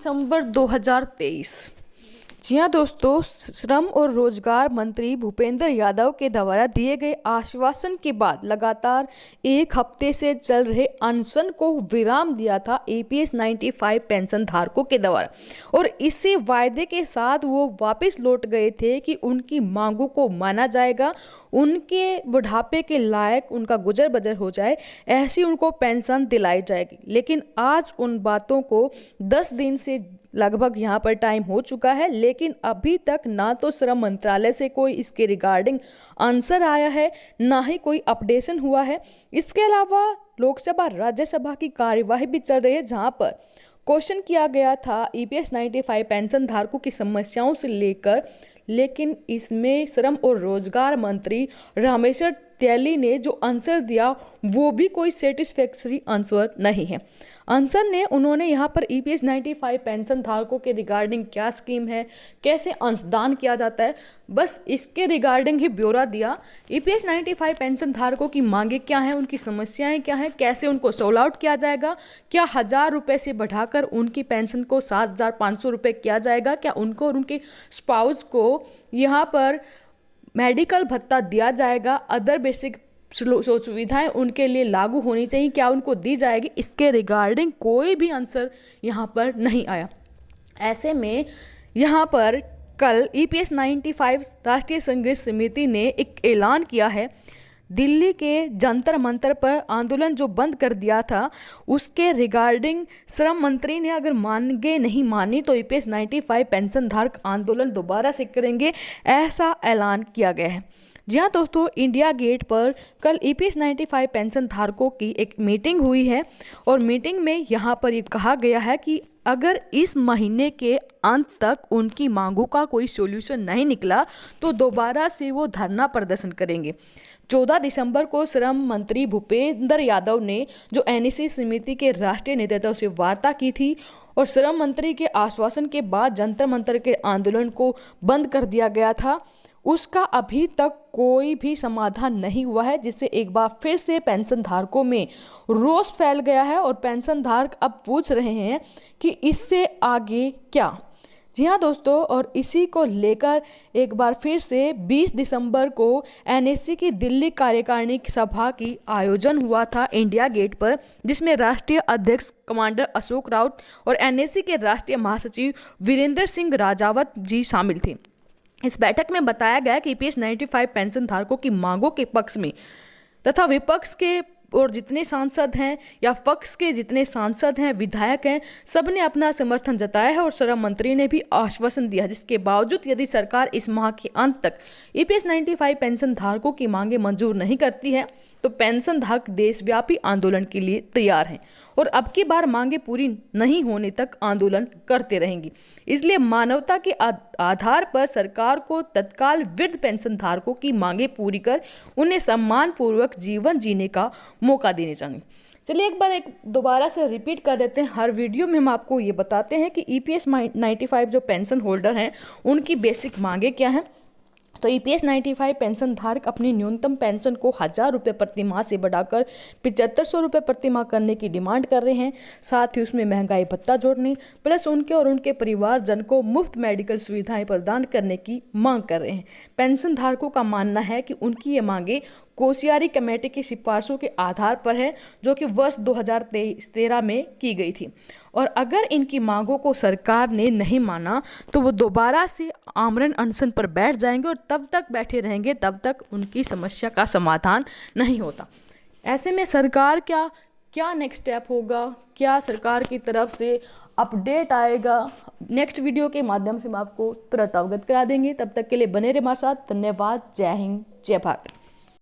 दिसंबर 2023। जी हाँ दोस्तों, श्रम और रोजगार मंत्री भूपेंद्र यादव के द्वारा दिए गए आश्वासन के बाद लगातार एक हफ्ते से चल रहे अनशन को विराम दिया था ईपीएस 95 पेंशन धारकों के द्वारा, और इसी वायदे के साथ वो वापस लौट गए थे कि उनकी मांगों को माना जाएगा, उनके बुढ़ापे के लायक उनका गुजर बसर हो जाए, ऐसी उनको पेंशन दिलाई जाएगी। लेकिन आज उन बातों को 10 दिन से लगभग यहाँ पर टाइम हो चुका है, लेकिन अभी तक ना तो श्रम मंत्रालय से कोई इसके रिगार्डिंग आंसर आया है, ना ही कोई अपडेशन हुआ है। इसके अलावा लोकसभा राज्यसभा की कार्यवाही भी चल रही है, जहाँ पर क्वेश्चन किया गया था ईपीएस 95 पेंशन धारकों की समस्याओं से लेकर, लेकिन इसमें श्रम और रोजगार मंत्री रामेश्वर तेली ने जो आंसर दिया वो भी कोई सेटिस्फैक्टरी आंसर नहीं है। आंसर ने उन्होंने यहाँ पर ईपीएस 95 पेंशन धारकों के रिगार्डिंग क्या स्कीम है, कैसे अंशदान किया जाता है, बस इसके रिगार्डिंग ही ब्यौरा दिया। ईपीएस 95 पेंशन धारकों की मांगे क्या हैं, उनकी समस्याएं क्या हैं, कैसे उनको सोल आउट किया जाएगा, क्या 1000 रुपये से बढ़ाकर उनकी पेंशन को 7500 रुपये किया जाएगा, क्या उनको और उनके स्पाउस को यहाँ पर मेडिकल भत्ता दिया जाएगा, अदर बेसिक सुविधाएं उनके लिए लागू होनी चाहिए, क्या उनको दी जाएगी, इसके रिगार्डिंग कोई भी आंसर यहाँ पर नहीं आया। ऐसे में यहाँ पर कल ईपीएस 95 राष्ट्रीय संघर्ष समिति ने एक ऐलान किया है। दिल्ली के जंतर मंतर पर आंदोलन जो बंद कर दिया था, उसके रिगार्डिंग श्रम मंत्री ने अगर मांगे नहीं मानी तो ईपीएस 95 पेंशन धारक आंदोलन दोबारा से करेंगे, ऐसा ऐलान किया गया है। जी हाँ दोस्तों, इंडिया गेट पर कल ईपीएस 95 पेंशन धारकों की एक मीटिंग हुई है, और मीटिंग में यहाँ पर ये कहा गया है कि अगर इस महीने के अंत तक उनकी मांगों का कोई सॉल्यूशन नहीं निकला तो दोबारा से वो धरना प्रदर्शन करेंगे। 14 दिसंबर को श्रम मंत्री भूपेंद्र यादव ने जो एनईसी समिति के राष्ट्रीय नेतृत्व से वार्ता की थी, और श्रम मंत्री के आश्वासन के बाद जंतर मंतर के आंदोलन को बंद कर दिया गया था, उसका अभी तक कोई भी समाधान नहीं हुआ है, जिससे एक बार फिर से पेंशन धारकों में रोष फैल गया है और पेंशन धारक अब पूछ रहे हैं कि इससे आगे क्या। जी हाँ दोस्तों, और इसी को लेकर एक बार फिर से 20 दिसंबर को एनएससी की दिल्ली कार्यकारिणी सभा की आयोजन हुआ था इंडिया गेट पर, जिसमें राष्ट्रीय अध्यक्ष कमांडर अशोक राउत और एनएससी के राष्ट्रीय महासचिव वीरेंद्र सिंह राजावत जी शामिल थे। इस बैठक में बताया गया कि ईपीएस 95 पेंशन धारकों की मांगों के पक्ष में तथा विपक्ष के और जितने सांसद हैं या पक्ष के जितने सांसद हैं, विधायक हैं, सब ने अपना समर्थन जताया है, और श्रम मंत्री ने भी आश्वासन दिया, जिसके बावजूद यदि सरकार इस माह के अंत तक ईपीएस 95 पेंशन धारकों की मांगे मंजूर नहीं करती है तो पेंशन धारक देशव्यापी आंदोलन के लिए तैयार हैं, और अब की बार मांगे पूरी नहीं होने तक आंदोलन करते रहेंगी। इसलिए मानवता के आधार पर सरकार को तत्काल वृद्ध पेंशन धारकों की मांगे पूरी कर उन्हें सम्मानपूर्वक जीवन जीने का मौका देने चाहिए। चलिए एक दोबारा से रिपीट कर देते हैं। हर वीडियो में हम आपको ये बताते हैं कि ईपीएस 95 जो पेंशन होल्डर हैं उनकी बेसिक मांगे क्या हैं। तो ईपीएस 95 पेंशन धारक अपनी न्यूनतम पेंशन को 1000 रुपये प्रति माह से बढ़ाकर 7500 रुपये प्रति माह करने की डिमांड कर रहे हैं। साथ ही उसमें महंगाई भत्ता जोड़ने प्लस उनके और उनके परिवारजन को मुफ्त मेडिकल सुविधाएं प्रदान करने की मांग कर रहे हैं। पेंशन धारकों का मानना है कि उनकी ये मांगे कोसियारी कमेटी की सिफारिशों के आधार पर है, जो कि वर्ष 2013 में की गई थी, और अगर इनकी मांगों को सरकार ने नहीं माना तो वो दोबारा से आमरण अनशन पर बैठ जाएंगे, और तब तक बैठे रहेंगे तब तक उनकी समस्या का समाधान नहीं होता। ऐसे में सरकार क्या नेक्स्ट स्टेप होगा, क्या सरकार की तरफ से अपडेट आएगा, नेक्स्ट वीडियो के माध्यम से हम आपको तुरंत अवगत करा देंगे। तब तक के लिए बने रहे हमारे साथ। धन्यवाद। जय हिंद, जय भारत।